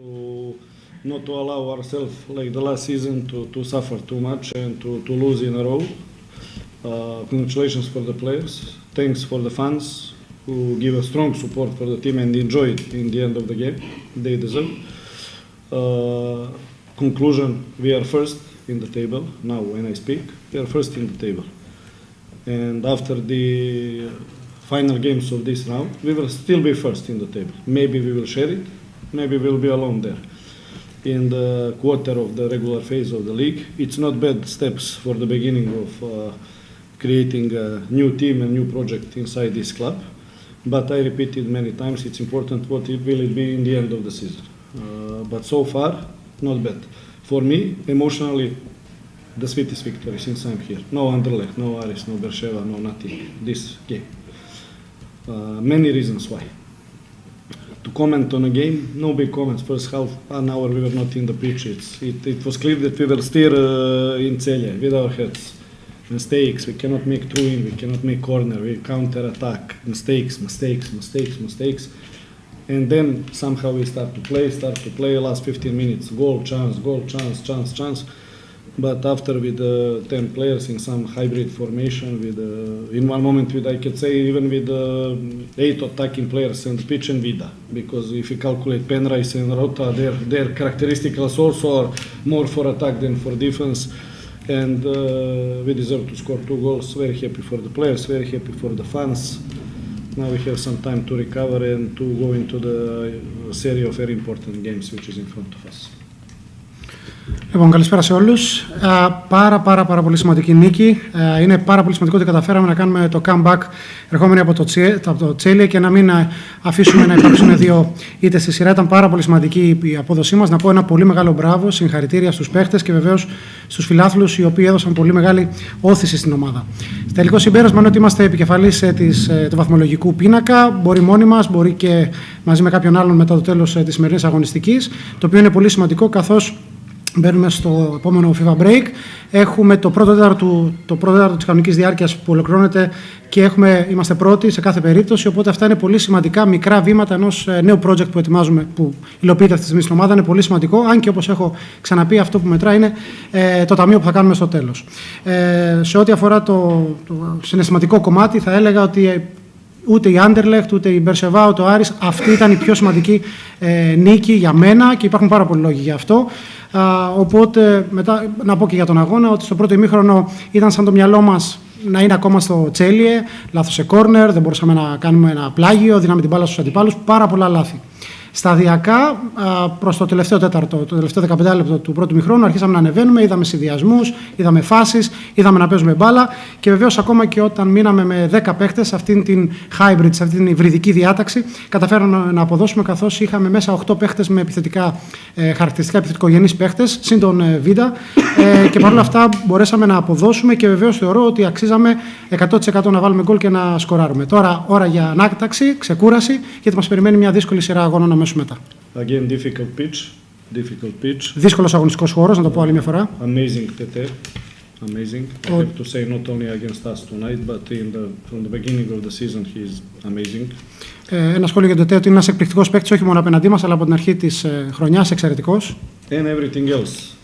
To not to allow ourselves like the last season to suffer too much and to lose in a row. Congratulations for the players. Thanks for the fans who give a strong support for the team and enjoy it in the end of the game. They deserve. Conclusion, we are first in the table. Now when I speak, we are first in the table. And after the final games of this round, we will still be first in the table. Maybe we will share it, maybe we'll be alone there. In the quarter of the regular phase of the league, it's not bad steps for the beginning of creating a new team, a new project inside this club. But I repeated many times, it's important what will it be in the end of the season. But so far, not bad. For me, emotionally, the sweetest victory since I'm here. No Anderlecht, no Aris, no Beersheva, no nothing. This game. Many reasons why. To comment on a game, no big comments. First half, an hour we were not in the pitch. It was clear that we were still in Celje with our heads. Mistakes, we cannot make throw-in, we cannot make corner, we counter-attack. Mistakes. And then somehow we start to play, last 15 minutes, goal, chance. But after with 10 players in some hybrid formation, with in one moment with, I could say, even with 8 attacking players in the pitch and Vida. Because if you calculate Penrice and Rota, their characteristics also are more for attack than for defense. And we deserve to score 2 goals. Very happy for the players, very happy for the fans. Now we have some time to recover and to go into the series of very important games which is in front of us. Λοιπόν, καλησπέρα σε όλους. Πάρα πολύ σημαντική νίκη. Είναι πάρα πολύ σημαντικό ότι καταφέραμε να κάνουμε το comeback ερχόμενοι από το Τσέλια και να μην αφήσουμε να υπάρξουν 2 ήττες στη σειρά. Ήταν πάρα πολύ σημαντική η απόδοσή μας. Να πω ένα πολύ μεγάλο μπράβο, συγχαρητήρια στους παίχτες και βεβαίως στους φιλάθλους οι οποίοι έδωσαν πολύ μεγάλη όθηση στην ομάδα. Τελικό συμπέρασμα είναι ότι είμαστε επικεφαλής του βαθμολογικού πίνακα. Μπορεί μόνοι μας, μπορεί και μαζί με κάποιον άλλον μετά το τέλος της σημερινής αγωνιστικής. Το οποίο είναι πολύ σημαντικό καθώς μπαίνουμε στο επόμενο FIFA Break. Έχουμε το πρώτο τέταρτο της κανονικής διάρκειας που ολοκληρώνεται και είμαστε πρώτοι σε κάθε περίπτωση. Οπότε αυτά είναι πολύ σημαντικά μικρά βήματα ενός νέου project που ετοιμάζουμε, που υλοποιείται αυτή τη στιγμή στην ομάδα. Είναι πολύ σημαντικό. Αν και όπως έχω ξαναπεί, αυτό που μετρά είναι το ταμείο που θα κάνουμε στο τέλος. Σε ό,τι αφορά το συναισθηματικό κομμάτι, θα έλεγα ότι ούτε η Anderlecht, ούτε η Beersheva, ούτε ο Άρης, αυτή ήταν η πιο σημαντική νίκη για μένα και υπάρχουν πάρα πολλοί λόγοι γι' αυτό. Οπότε, μετά να πω και για τον αγώνα, ότι στο πρώτο ημίχρονο ήταν σαν το μυαλό μας να είναι ακόμα στο Τσέλιε, λάθος σε κόρνερ, δεν μπορούσαμε να κάνουμε ένα πλάγιο, δίναμε την μπάλα στους αντιπάλους, πάρα πολλά λάθη. Σταδιακά, προς το τελευταίο τέταρτο, το τελευταίο 15 λεπτό του πρώτου ημιχρόνου, αρχίσαμε να ανεβαίνουμε, είδαμε συνδυασμούς, είδαμε φάσεις, είδαμε να παίζουμε μπάλα και βεβαίως ακόμα και όταν μείναμε με 10 παίχτες σε αυτήν την hybrid, σε αυτήν την υβριδική διάταξη, καταφέραμε να αποδώσουμε καθώς είχαμε μέσα 8 παίχτες με χαρακτηριστικά επιθετικογενείς παίχτες, συν τον Βίντα και παρόλα αυτά μπορέσαμε να αποδώσουμε και βεβαίως θεωρώ ότι αξίζαμε 100% να βάλουμε γκολ και να σκοράρουμε. Τώρα ώρα για ανάταξη, ξεκούραση, γιατί μας περιμένει μια δύσκολη σειρά αγώνων αμέσως μετά. Again, difficult pitch. Δύσκολος αγωνιστικός χώρος, να το πω άλλη μια φορά. Amazing TT. Amazing. I have to say not only against us tonight, but from the beginning of the season he is amazing. Ένα σχόλιο για το TT ότι είναι ένας εκπληκτικός παίκτης όχι μόνο απέναντί μας, αλλά από την αρχή της χρονιάς εξαιρετικός. And everything else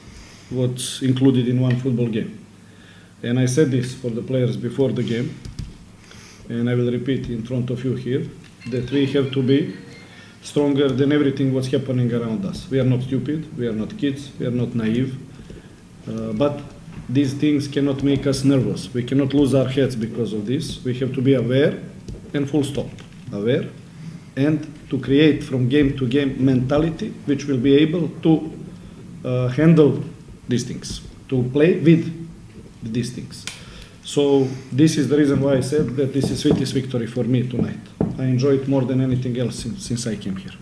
what's included in one football game. And I said this for the players before the game, and I will repeat in front of you here, that we have to be stronger than everything what's happening around us. We are not stupid, we are not kids, we are not naive, but these things cannot make us nervous. We cannot lose our heads because of this. We have to be aware and full stop. Aware and to create from game to game mentality which will be able to handle these things, to play with these things. So this is the reason why I said that this is sweetest victory for me tonight. I enjoy it more than anything else since I came here.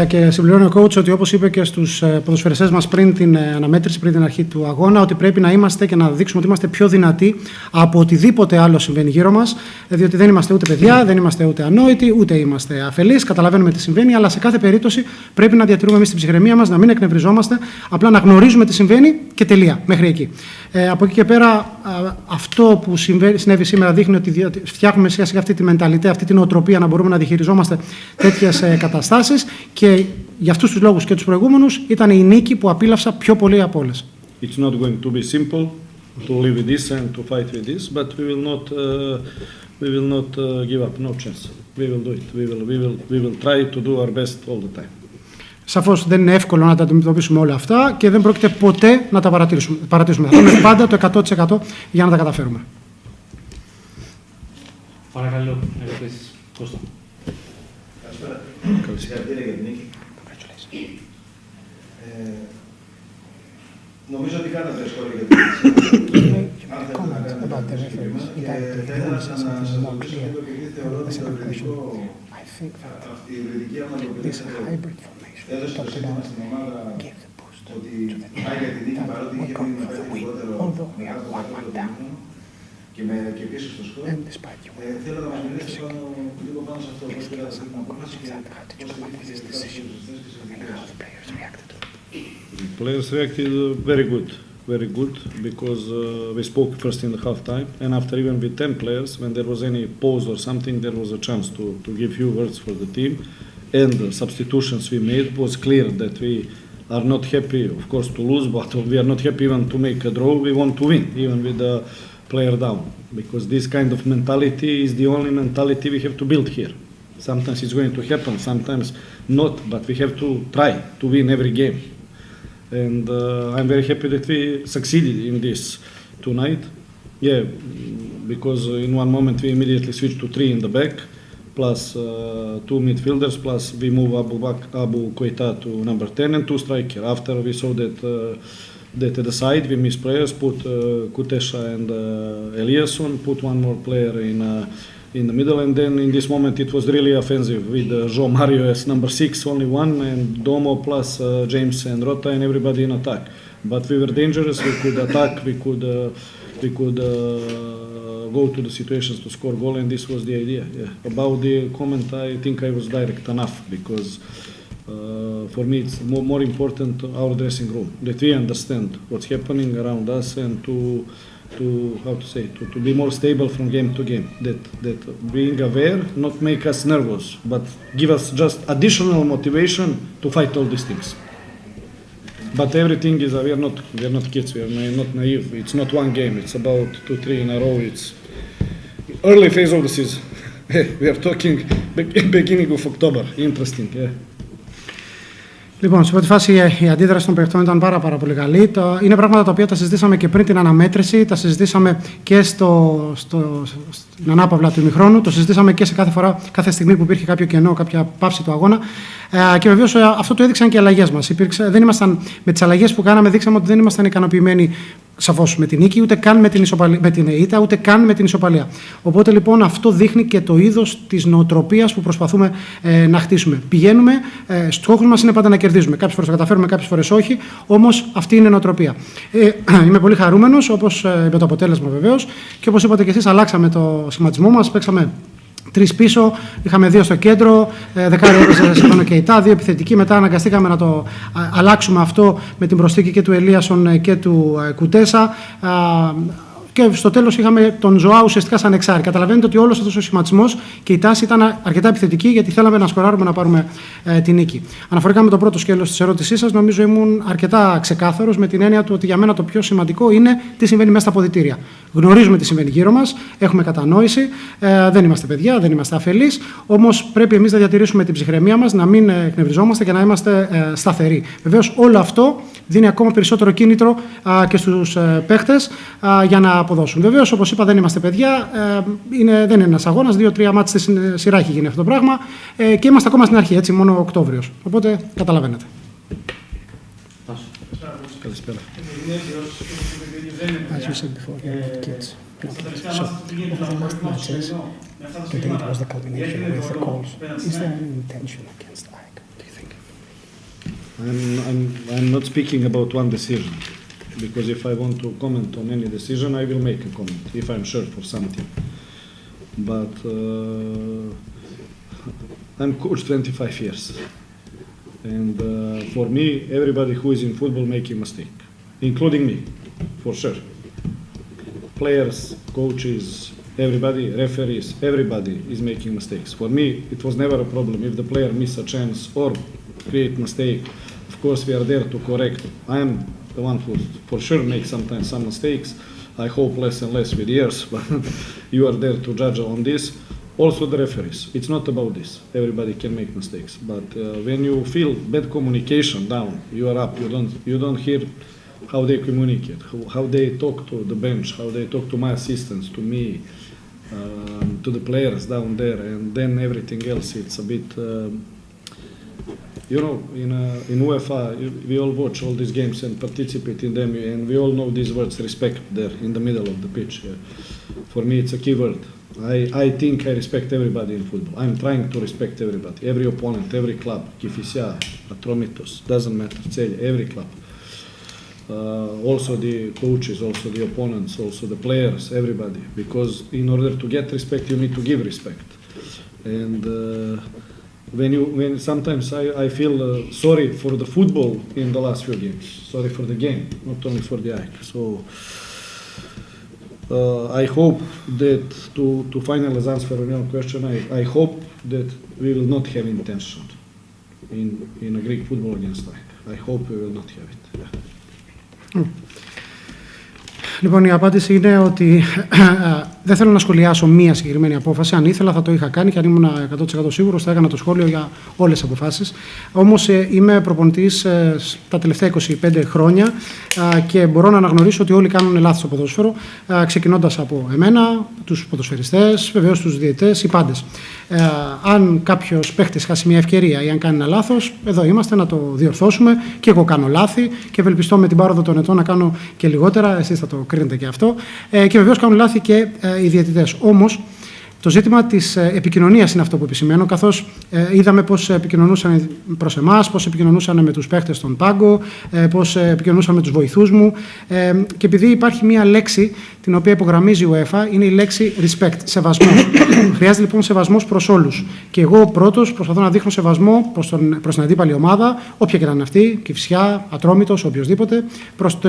Και συμπληρώνει ο coach ότι όπως είπε και στους ποδοσφαιριστές μας πριν την αναμέτρηση, πριν την αρχή του αγώνα, ότι πρέπει να είμαστε και να δείξουμε ότι είμαστε πιο δυνατοί από οτιδήποτε άλλο συμβαίνει γύρω μας, διότι δεν είμαστε ούτε παιδιά, δεν είμαστε ούτε ανόητοι, ούτε είμαστε αφελείς, καταλαβαίνουμε τι συμβαίνει, αλλά σε κάθε περίπτωση πρέπει να διατηρούμε εμείς την ψυχραιμία μας, να μην εκνευριζόμαστε, απλά να γνωρίζουμε τι συμβαίνει και τελεία, μέχρι εκεί. Από εκεί και πέρα, αυτό που συνέβη σήμερα δείχνει ότι φτιάχνουμε σιγά σιγά αυτή τη μενταλιτέ, αυτή την οτροπία να μπορούμε να διαχειριζόμαστε τέτοιες καταστάσεις. Και για αυτούς τους λόγους και τους προηγούμενους ήταν η νίκη που απίλαυσα πιο πολύ από όλες. It's not going to be simple to live with this and to fight with this, but we will not give up, no chance. We will do it. We will try to do our best all the time. Σαφώς δεν είναι εύκολο να τα αντιμετωπίσουμε όλα αυτά και δεν πρόκειται ποτέ να τα παρατήσουμε. Θα δούμε πάντα το 100% για να τα καταφέρουμε. Παρακαλώ, ερωτήσεις. Κώστα. Καλησπέρα. Συγχαρητήρια για την νίκη. Νομίζω ότι κάνατε σχόλια για την νίκη. Αν θέλετε να κάνετε κάποιο συγκεκριμένο. Και θα ήθελα να σας ρωτήσω αυτό, επειδή θεωρώ ότι το υβριδικό, η υβριδική αναλογική έδωσε το σύστημα στην ομάδα ότι πάει για την νίκη, παρότι είχε μείνει με κάτι λιγότερο μετά το δεύτερο μήνα και πίσω στο σκορ. Θέλω να μας μιλήσετε λίγο πάνω σε αυτό. Πώς πήρατε την απόφαση και πώς The players reacted very good, because we spoke first in the half time, and after even with 10 players, when there was any pause or something, there was a chance to give few words for the team, and the substitutions we made was clear that we are not happy, of course, to lose, but we are not happy even to make a draw. We want to win, even with the player down, because this kind of mentality is the only mentality we have to build here. Sometimes it's going to happen, sometimes not, but we have to try to win every game. And I'm very happy that we succeeded in this tonight. Yeah, because in one moment we immediately switched to 3 in the back, plus 2 midfielders, plus we move Abu Koita to number 10 and 2 striker. After we saw that at the side we missed players, put Kutesha and Eliasson, put one more player in the middle, and then in this moment it was really offensive with João Mario as number 6, only one, and Domo plus James and Rota and everybody in attack. But we were dangerous, we could attack, we could go to the situations to score goal, and this was the idea. Yeah. About the comment, I think I was direct enough, because for me it's more important our dressing room, that we understand what's happening around us, and to be more stable from game to game, that being aware not make us nervous, but give us just additional motivation to fight all these things. But everything is, we are not kids, we are not naive. It's not one game, it's about 2-3 in a row. It's early phase of the season. We are talking beginning of October. Interesting, yeah. Λοιπόν, σε πρώτη φάση η αντίδραση των παιχτών ήταν πάρα πολύ καλή. Είναι πράγματα τα οποία τα συζητήσαμε και πριν την αναμέτρηση, τα συζητήσαμε και στην ανάπαυλα του ημιχρόνου, το συζητήσαμε και σε κάθε στιγμή που υπήρχε κάποιο κενό, κάποια πάυση του αγώνα. Και βεβαίως αυτό το έδειξαν και οι αλλαγές μας. Με τις αλλαγές που κάναμε, δείξαμε ότι δεν ήμασταν ικανοποιημένοι σαφώς με την νίκη, ούτε καν με την ήττα, ούτε καν με την ισοπαλία. Οπότε λοιπόν αυτό δείχνει και το είδος της νοοτροπίας που προσπαθούμε να χτίσουμε. Πηγαίνουμε, στόχος μας είναι πάντα να κερδίζουμε. Κάποιες φορές το καταφέρουμε, κάποιες φορές όχι, όμως αυτή είναι η νοοτροπία. Είμαι πολύ χαρούμενος, με το αποτέλεσμα βεβαίως, και όπως είπατε και εσείς, αλλάξαμε το σχηματισμό μας, παίξαμε 3 πίσω, είχαμε 2 στο κέντρο, δεκάρι έπαιζε σχεδόν και ητά, 2 επιθετικοί. Μετά αναγκαστήκαμε να το αλλάξουμε αυτό με την προσθήκη και του Ελίασον και του Κουτέσα. Και στο τέλος είχαμε τον Ζωά ουσιαστικά σαν εξάρι. Καταλαβαίνετε ότι όλος αυτός ο σχηματισμός και η τάση ήταν αρκετά επιθετική, γιατί θέλαμε να σκοράρουμε, να πάρουμε τη νίκη. Αναφορικά με το πρώτο σκέλος της ερώτησής σας, νομίζω ήμουν αρκετά ξεκάθαρος με την έννοια του ότι για μένα το πιο σημαντικό είναι τι συμβαίνει μέσα στα αποδυτήρια. Γνωρίζουμε τι συμβαίνει γύρω μας, έχουμε κατανόηση, δεν είμαστε παιδιά, δεν είμαστε αφελείς, όμως πρέπει εμείς να διατηρήσουμε την ψυχραιμία μας, να μην εκνευριζόμαστε και να είμαστε σταθεροί. Βεβαίως, όλο αυτό δίνει ακόμα περισσότερο κίνητρο και στους παίχτες για να αποδώσουν. Βεβαίως, όπως είπα, δεν είμαστε παιδιά, δεν είναι ένας αγώνας, 2-3 μάτς στη σειρά έχει γίνει αυτό το πράγμα και είμαστε ακόμα στην αρχή, έτσι, μόνο Οκτώβριος. Οπότε καταλαβαίνετε. Καλησπέρα. I'm not speaking about one decision, because if I want to comment on any decision, I will make a comment if I'm sure for something. But I'm coach 25 years, and for me, everybody who is in football making mistake, including me, for sure. Players, coaches, Everybody, referees, everybody is making mistakes. For me, it was never a problem if the player miss a chance or create mistake. Of course, we are there to correct. I am the one who for sure makes sometimes some mistakes. I hope less and less with years, but you are there to judge on this. Also the referees. It's not about this. Everybody can make mistakes. But when you feel bad communication down, you are up. You don't hear how they communicate, how they talk to the bench, how they talk to my assistants, to me, to the players down there, and then everything else. It's a bit. You know, in UEFA, we all watch all these games and participate in them, and we all know these words, respect, there in the middle of the pitch. For me, it's a key word. I think I respect everybody in football. I'm trying to respect everybody, every opponent, every club, Kifisia, Atromitos, doesn't matter, every club. Also the coaches, also the opponents, also the players, everybody. Because in order to get respect, you need to give respect. And when sometimes I feel sorry for the football in the last few games, sorry for the game, not only for the AEK. So I hope that to finalize answer on your question, I hope that we will not have intention in a Greek football against AEK. I hope we will not have it. Yeah. Λοιπόν, η απάντηση είναι ότι δεν θέλω να σχολιάσω μία συγκεκριμένη απόφαση. Αν ήθελα, θα το είχα κάνει και αν ήμουν 100% σίγουρος, θα έκανα το σχόλιο για όλες τις αποφάσεις. Όμως, είμαι προπονητής τα τελευταία 25 χρόνια και μπορώ να αναγνωρίσω ότι όλοι κάνουν λάθος στο ποδόσφαιρο, ξεκινώντας από εμένα, τους ποδοσφαιριστές, βεβαίως τους διαιτητές, οι πάντες. Αν κάποιος παίχτης χάσει μια ευκαιρία ή αν κάνει ένα λάθος, εδώ είμαστε να το διορθώσουμε. Και εγώ κάνω λάθη και ευελπιστώ με την πάροδο των ετών να κάνω και λιγότερα. Εσείς θα το κρίνετε και αυτό. Και βεβαίως κάνουν λάθη και οι διαιτητές. Όμως, το ζήτημα της επικοινωνίας είναι αυτό που επισημαίνω, καθώς είδαμε πώς επικοινωνούσαν προς εμάς, πώς επικοινωνούσαν με τους παίχτες στον πάγκο, πώς επικοινωνούσαν με τους βοηθούς μου. Και επειδή υπάρχει μία λέξη την οποία υπογραμμίζει η UEFA, είναι η λέξη respect, σεβασμός. Χρειάζεται λοιπόν σεβασμός προς όλους. Και εγώ πρώτος προσπαθώ να δείχνω σεβασμό προς την αντίπαλη ομάδα, όποια και να είναι αυτή, Kifisia, Ατρόμητος, οποιοδήποτε, προς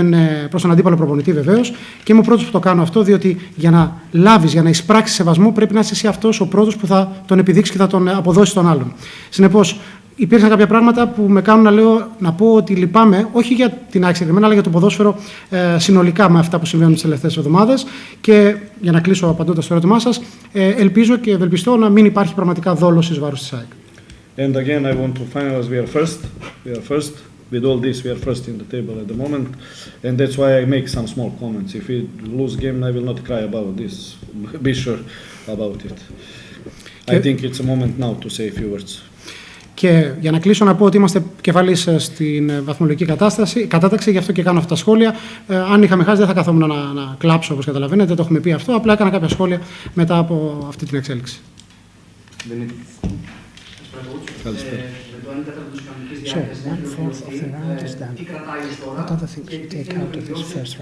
τον αντίπαλο προπονητή βεβαίως. Και είμαι ο πρώτος που το κάνω αυτό, διότι για να λάβεις, για να εισπράξεις σεβασμό, πρέπει να είσαι εσύ αυτός ο πρώτος που θα τον επιδείξει και θα τον αποδώσει στον άλλον. Συνεπώς, υπήρξαν κάποια πράγματα που με κάνουν να πω ότι λυπάμαι, όχι για την ΑΕΚ συγκεκριμένα, αλλά για το ποδόσφαιρο συνολικά με αυτά που συμβαίνουν τις τελευταίες εβδομάδες. Και για να κλείσω απαντώντας στο ερώτημά σας, ελπίζω και ευελπιστώ να μην υπάρχει πραγματικά δόλος εις βάρος της ΑΕΚ. And again, I want to finalize. We are first. We are first. With all this, we are first in the table at the moment, and that's why I make some small comments. If we lose game, I will not cry about this. Be sure about it. I think it's a moment now to say a few words. Και για να κλείσω, να πω ότι είμαστε κεφαλής στην βαθμολογική κατάταξη, γι' αυτό και κάνω αυτά τα σχόλια. Αν είχαμε χάσει, δεν θα καθόμουν να κλάψω, όπως καταλαβαίνετε, το έχουμε πει αυτό. Απλά έκανα κάποια σχόλια μετά από αυτή την εξέλιξη. So, 1/4 of the round is done. What other things you take out of this first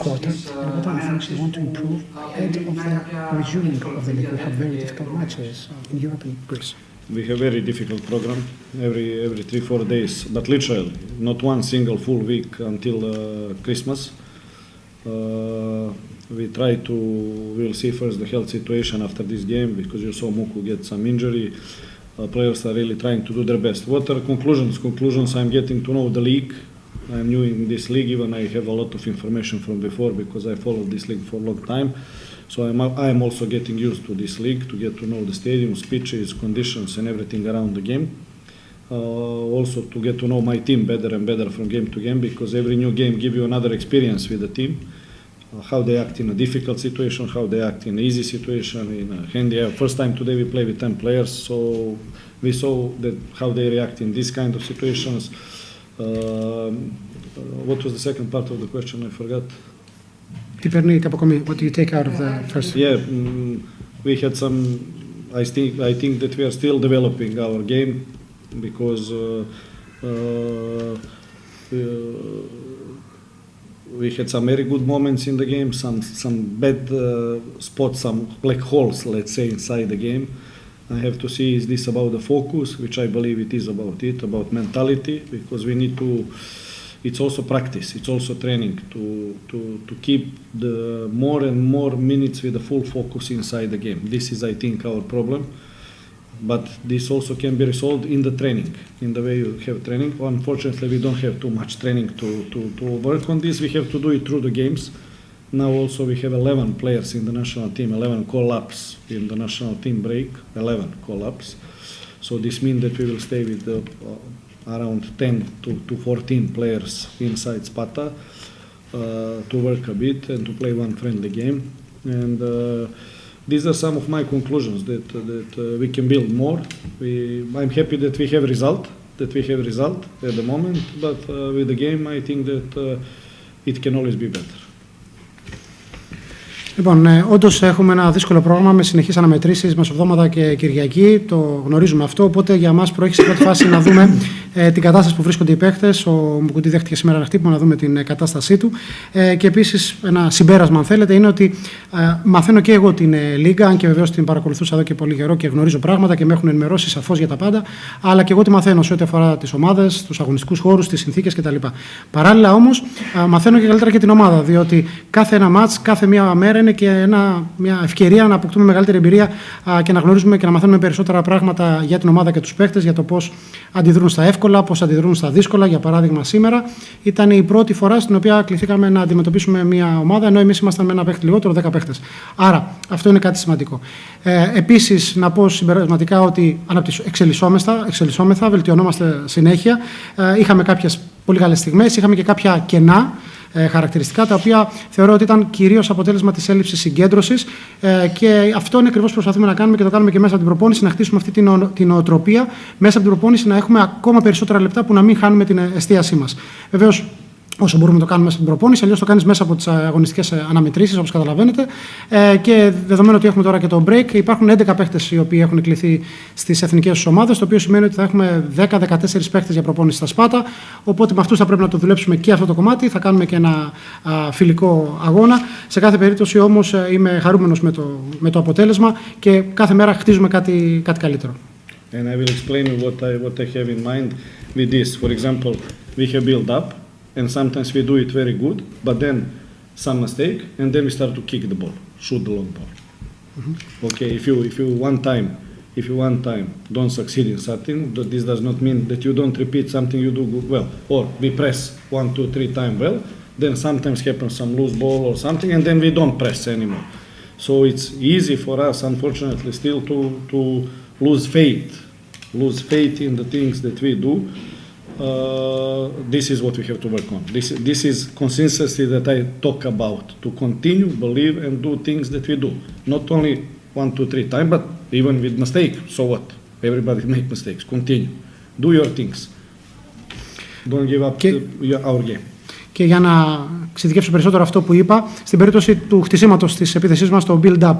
quarter, and what other things you want to improve ahead of the resuming of the league? We have very difficult matches in Europe and Greece. We have very difficult program every 3-4 days, but literally not one single full week until Christmas. We'll see first the health situation after this game, because you saw Muku get some injury. Players are really trying to do their best. What are conclusions? Conclusions, I'm getting to know the league. I'm new in this league, even I have a lot of information from before, because I followed this league for a long time. So I'm also getting used to this league, to get to know the stadiums, pitches, conditions, and everything around the game. Also to get to know my team better and better from game to game, because every new game gives you another experience with the team. How they act in a difficult situation, how they act in an easy situation, in a handy. First time today we play with 10 players, so we saw that how they react in these kind of situations. What was the second part of the question? I forgot. What do you take out of the first? Yeah, we had some. I think that we are still developing our game, because we had some very good moments in the game, some bad spots, some black holes, let's say, inside the game. I have to see, is this about the focus, which I believe it is about mentality, because we need to it's also practice, it's also training to keep the more and more minutes with the full focus inside the game. This is, I think, our problem. But this also can be resolved in the training, in the way you have training. Unfortunately, we don't have too much training to work on this. We have to do it through the games. Now also we have 11 players in the national team, 11 call-ups in the national team break, 11 call-ups. So this means that we will stay with around 10 to 14 players inside Sparta to work a bit and to play one friendly game. And these are some of my conclusions that we can build more. I'm happy that we have result at the moment, but with the game I think that it can always be better. Λοιπόν, όντως έχουμε ένα δύσκολο πρόγραμμα με συνεχείς αναμετρήσεις μεσοβδόματα και Κυριακή. Το γνωρίζουμε αυτό. Οπότε για μας προέχει σε πρώτη φάση να δούμε την κατάσταση που βρίσκονται οι παίχτες. Ο Μουκουτί δέχτηκε σήμερα ένα χτύπημα, να δούμε την κατάστασή του. Και επίσης, ένα συμπέρασμα, αν θέλετε, είναι ότι μαθαίνω και εγώ την Λίγκα, αν και βεβαίως την παρακολουθούσα εδώ και πολύ καιρό και γνωρίζω πράγματα και με έχουν ενημερώσει σαφώς για τα πάντα. Αλλά και εγώ τη μαθαίνω σε ό,τι αφορά τις ομάδες, τους αγωνιστικούς χώρους, τις συνθήκες κτλ. Παράλληλα όμως, μαθαίνω και καλύτερα και την ομάδα, διότι κάθε ένα μάτς, κάθε μία μέρα είναι και μια ευκαιρία να αποκτούμε μεγαλύτερη εμπειρία και να γνωρίζουμε και να μαθαίνουμε περισσότερα πράγματα για την ομάδα και τους παίκτες, για το πώς αντιδρούν στα εύκολα, πώς αντιδρούν στα δύσκολα. Για παράδειγμα, σήμερα ήταν η πρώτη φορά στην οποία κληθήκαμε να αντιμετωπίσουμε μια ομάδα, ενώ εμείς ήμασταν με ένα παίκτη λιγότερο, 10 παίκτες. Άρα, αυτό είναι κάτι σημαντικό. Επίσης, να πω συμπερασματικά ότι εξελισσόμεθα, βελτιωνόμαστε συνέχεια. Είχαμε κάποιες πολύ καλές στιγμές, είχαμε και κάποια κενά χαρακτηριστικά, τα οποία θεωρώ ότι ήταν κυρίως αποτέλεσμα της έλλειψης συγκέντρωσης και αυτό είναι ακριβώς που προσπαθούμε να κάνουμε και το κάνουμε και μέσα από την προπόνηση, να χτίσουμε αυτή την νοοτροπία, μέσα από την προπόνηση να έχουμε ακόμα περισσότερα λεπτά που να μην χάνουμε την εστίασή μας. Βεβαίως, όσο μπορούμε να το κάνουμε μέσα από την προπόνηση, αλλιώς το κάνεις μέσα από τις αγωνιστικές αναμετρήσεις, όπως καταλαβαίνετε. Και δεδομένου ότι έχουμε τώρα και το break, υπάρχουν 11 παίχτες οι οποίοι έχουν κληθεί στις εθνικές τους ομάδες, το οποίο σημαίνει ότι θα έχουμε 10-14 παίχτες για προπόνηση στα Σπάτα. Οπότε με αυτούς θα πρέπει να το δουλέψουμε και αυτό το κομμάτι. Θα κάνουμε και ένα φιλικό αγώνα. Σε κάθε περίπτωση όμως είμαι χαρούμενος με το αποτέλεσμα και κάθε μέρα χτίζουμε κάτι καλύτερο. And I will explain what I have in mind with this. For example, we have built up. And sometimes we do it very good, but then some mistake, and then we start to kick the ball, shoot the long ball. Mm-hmm. Okay, if you one time don't succeed in something, this does not mean that you don't repeat something you do well, or we press 1, 2, 3 times well, then sometimes happens some loose ball or something, and then we don't press anymore. So it's easy for us, unfortunately, still to lose faith in the things that we do. This is what we have to work on. This is consistency that I talk about, to continue, believe, and do things that we do. Not only 1, 2, 3 times, but even with mistake. So what? Everybody make mistakes. Continue. Do your things. Don't give up our game. Και για να εξειδικεύσω περισσότερο αυτό που είπα, στην περίπτωση του χτισήματος της επίθεσής μας, το build-up,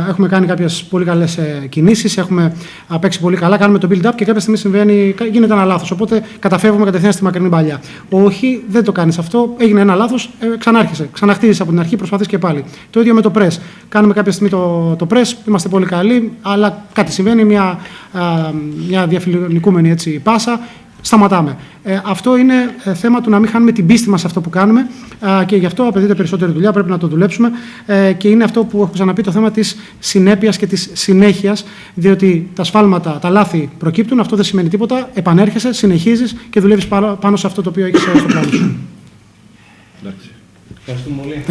έχουμε κάνει κάποιες πολύ καλές κινήσεις, έχουμε παίξει πολύ καλά, κάνουμε το build-up και κάποια στιγμή γίνεται ένα λάθος. Οπότε καταφεύγουμε κατευθείαν στη μακρινή παλιά. Όχι, δεν το κάνεις αυτό, έγινε ένα λάθος, ξανάρχισε. Ξαναχτίζεις από την αρχή, προσπαθείς και πάλι. Το ίδιο με το press. Κάνουμε κάποια στιγμή το press, είμαστε πολύ καλοί, αλλά κάτι συμβαίνει, μια διαφιλονικούμενη έτσι πάσα. Σταματάμε. Αυτό είναι θέμα του να μην χάνουμε την πίστη μας σε αυτό που κάνουμε και γι' αυτό απαιτείται περισσότερη δουλειά, πρέπει να το δουλέψουμε και είναι αυτό που έχω ξαναπεί, το θέμα της συνέπειας και της συνέχειας, διότι τα σφάλματα, τα λάθη προκύπτουν, αυτό δεν σημαίνει τίποτα, επανέρχεσαι, συνεχίζεις και δουλεύεις πάνω σε αυτό το οποίο έχεις στο πλάνο σου. Ευχαριστούμε πολύ.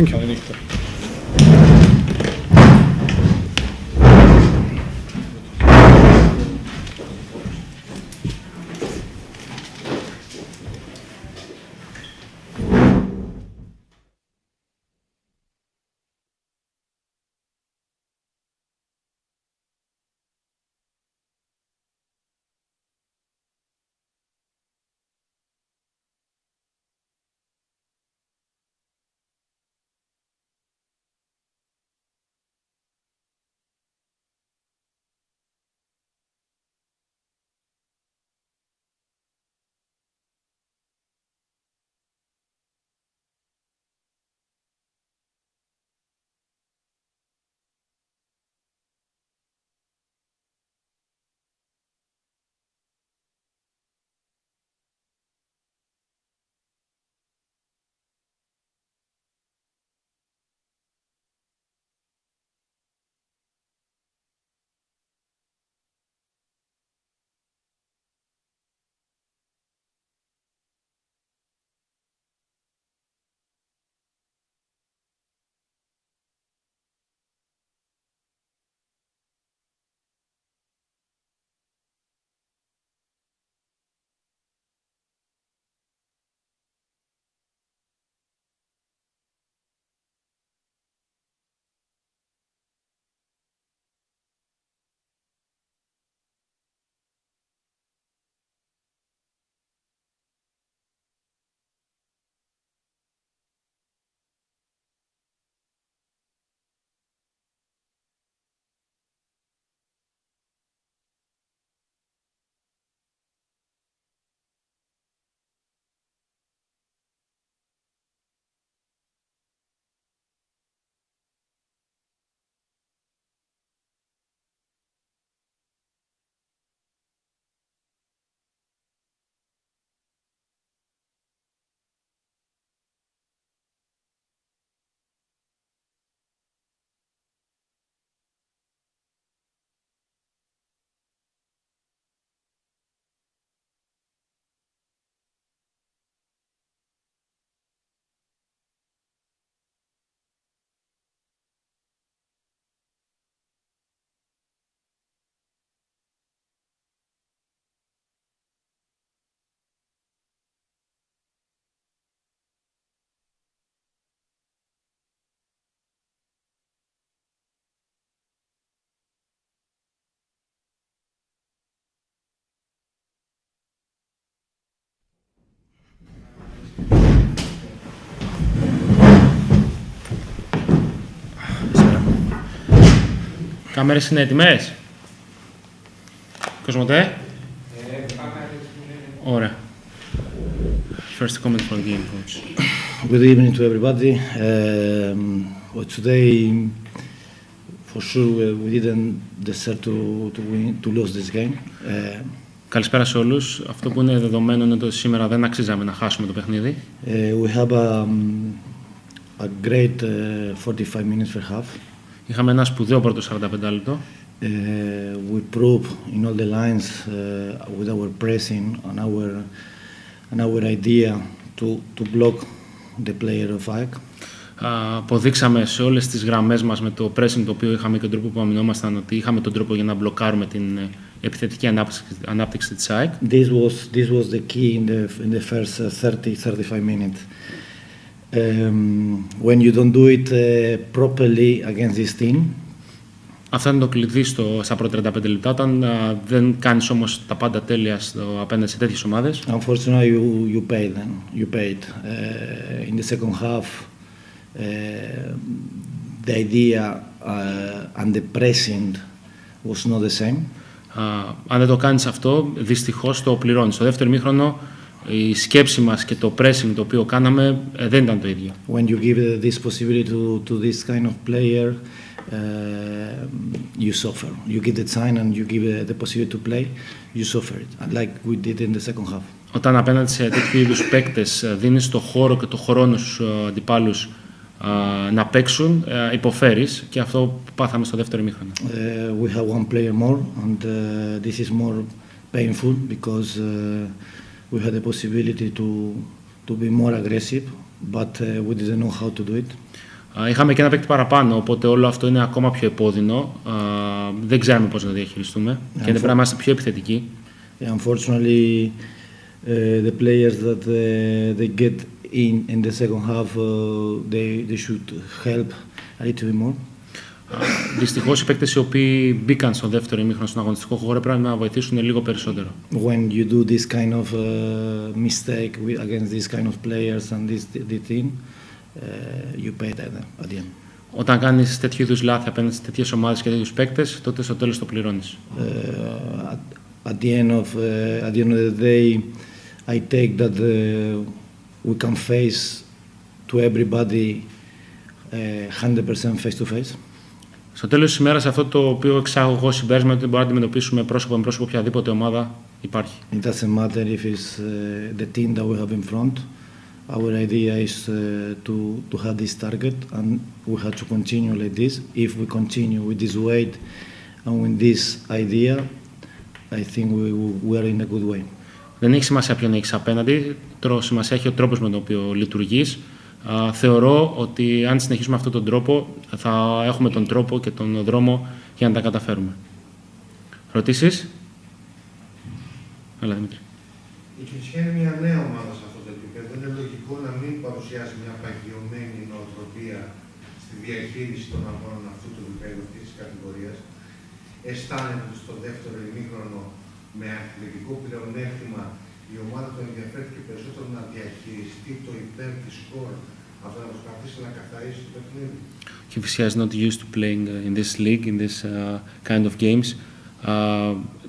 Κάμερες είναι έτοιμες? Κοσμοτέ? Ωραία. First comment for the game, coach. Good evening to everybody. Well, today, for sure, we didn't deserve to lose this game. Καλησπέρα σε όλους. Αυτό που είναι δεδομένο είναι ότι σήμερα δεν αξίζαμε να χάσουμε το παιχνίδι. We have a great 45 minutes per half. Είχαμε ένα σπουδαίο πρώτο 45 λεπτό. We prove in all the lines with our pressing and our idea to block the player of ΑΕΚ. Αποδείξαμε σε όλες τις γραμμές μας με το pressing το οποίο είχαμε και τον τρόπο που αμυνόμασταν ότι είχαμε τον τρόπο για να μπλοκάρουμε την επιθετική ανάπτυξη της ΑΕΚ. This was the key in the first 30-35 minutes. When you don't do it properly against this team. Αυτό είναι το κλειδί στα πρώτα 35 λεπτά. Όταν δεν κάνεις όμως τα πάντα τέλεια απέναντι σε τέτοιες ομάδες. Unfortunately, you paid them. You paid. In the second half, the idea and the pressing was not the same. Αν δεν το κάνεις αυτό, δυστυχώς το πληρώνεις. Στο δεύτερο ημίχρονο, η σκέψη μας και το pressing το οποίο κάναμε δεν ήταν το ίδιο. When you give this possibility to this kind of player, you suffer. You give the time and you give the possibility to play, you suffer it, like we did in the second half. Όταν απέναντι σε τέτοιου είδους παίκτες δίνεις το χώρο και το χρόνο στους αντιπάλους να παίξουν, υποφέρεις και αυτό που πάθαμε στο δεύτερο ημίχρονο. We have one player more and this is more painful because we had the possibility to be more aggressive, but we didn't know how to do it. Είχαμε και ένα παίκτη παραπάνω, οπότε όλο αυτό είναι ακόμα πιο επώδυνο. Δεν ξέρουμε πώς να το διαχειριστούμε και πρέπει να είμαστε πιο επιθετικοί. Unfortunately, the players that they get in the second half, they should help a little bit more. Δυστυχώς οι παίκτες οι οποίοι μπήκαν στο δεύτερο ημίχρονο στον αγωνιστικό χώρο πρέπει να βοηθήσουν λίγο περισσότερο. When you do this kind of mistake against these kind of players and this team, you pay at the end. Όταν κάνεις τέτοιου είδους λάθη απέναντι σε τέτοιες ομάδες και τέτοιους παίκτες, τότε στο τέλος το πληρώνεις. At the end of the day, I take that we can face to everybody 100% face to face. Στο τέλος της ημέρας, αυτό το οποίο εξάγω εγώ συμπέρασμα είναι ότι μπορούμε να αντιμετωπίσουμε πρόσωπο με πρόσωπο οποιαδήποτε ομάδα υπάρχει. It doesn't matter if it's the team that we have in front. Our idea is to have this target and we have to continue like this. If we continue with this weight and with this idea, I think we are in a good way. Δεν έχει σημασία ποιον έχεις απέναντι, σημασία έχει ο τρόπος με τον οποίο λειτουργείς. Θεωρώ ότι αν συνεχίσουμε αυτόν τον τρόπο θα έχουμε τον τρόπο και τον δρόμο για να τα καταφέρουμε. Ρωτήσεις? Έλα, Δημήτρη. Η Kifisia είναι μια νέα ομάδα σε αυτό το επίπεδο. Είναι λογικό να μην παρουσιάζει μια παγιωμένη νοοτροπία στη διαχείριση των αγώνων αυτού του επίπεδου, αυτής της κατηγορίας. Αισθάνεται ότι στο δεύτερο ημίχρονο με αθλητικό πλεονέκτημα η ομάδα του ενδιαφέρθηκε περισσότερο να διαχειριστεί το υπέρ της σκορ από να προσπαθήσει να καθαρίσει το παιχνίδι. Kifisia is not used to playing in this league, in this kind of games.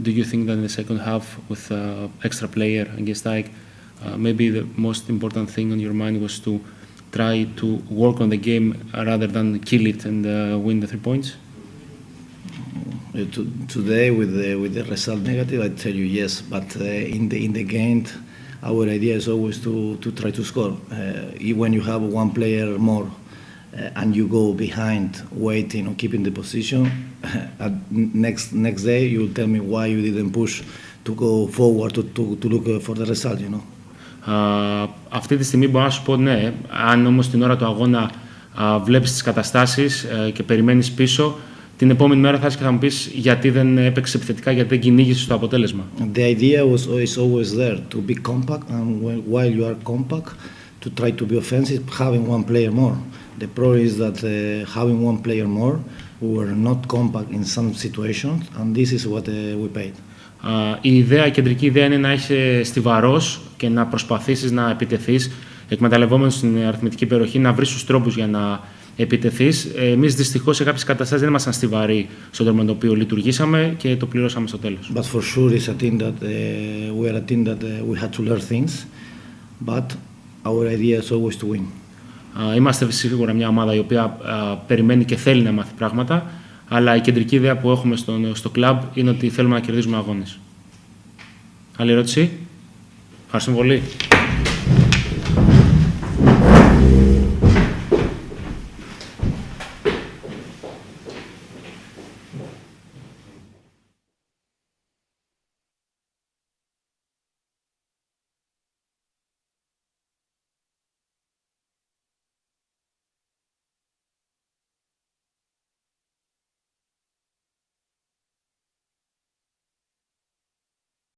Do you think that in the second half, with extra player against AEK, maybe the most important thing on your mind was to try to work on the game rather than kill it and win the 3 points? Today, with the result negative, I tell you yes. But in the game, our idea is always to try to score. When you have one player more and you go behind, waiting or keeping the position, next day you will tell me why you didn't push to go forward to look for the result. You know. Αυτή τη στιγμή μπορώ να σου πω ναι. Αν όμως την ώρα του αγώνα βλέπεις τις καταστάσεις και περιμένεις πίσω, την επόμενη μέρα θα έρθεις και θα μου πεις γιατί δεν έπαιξες επιθετικά, γιατί δεν κυνήγησες το αποτέλεσμα. The idea is always there to be compact and while you are compact to try to be offensive, having one player more. The problem is that having one player more, we were not compact in some situations and this is what we paid. Η κεντρική ιδέα είναι να είσαι στιβαρός και να προσπαθήσεις να επιτεθείς εκμεταλλευόμενος στην αριθμητική περιοχή, να βρεις τους τρόπους για να επιτεθείς. Εμείς δυστυχώς σε κάποιες καταστάσεις δεν ήμασταν στιβαροί στον τρόπο με τον οποίο λειτουργήσαμε και το πληρώσαμε στο τέλος. But for sure it's a team that we are a team that we had to learn things, but our idea is always to win. Είμαστε σίγουρα μια ομάδα η οποία περιμένει και θέλει να μάθει πράγματα, αλλά η κεντρική ιδέα που έχουμε στο κλαμπ είναι ότι θέλουμε να κερδίζουμε αγώνες. Άλλη ερώτηση? Ευχαριστούμε πολύ.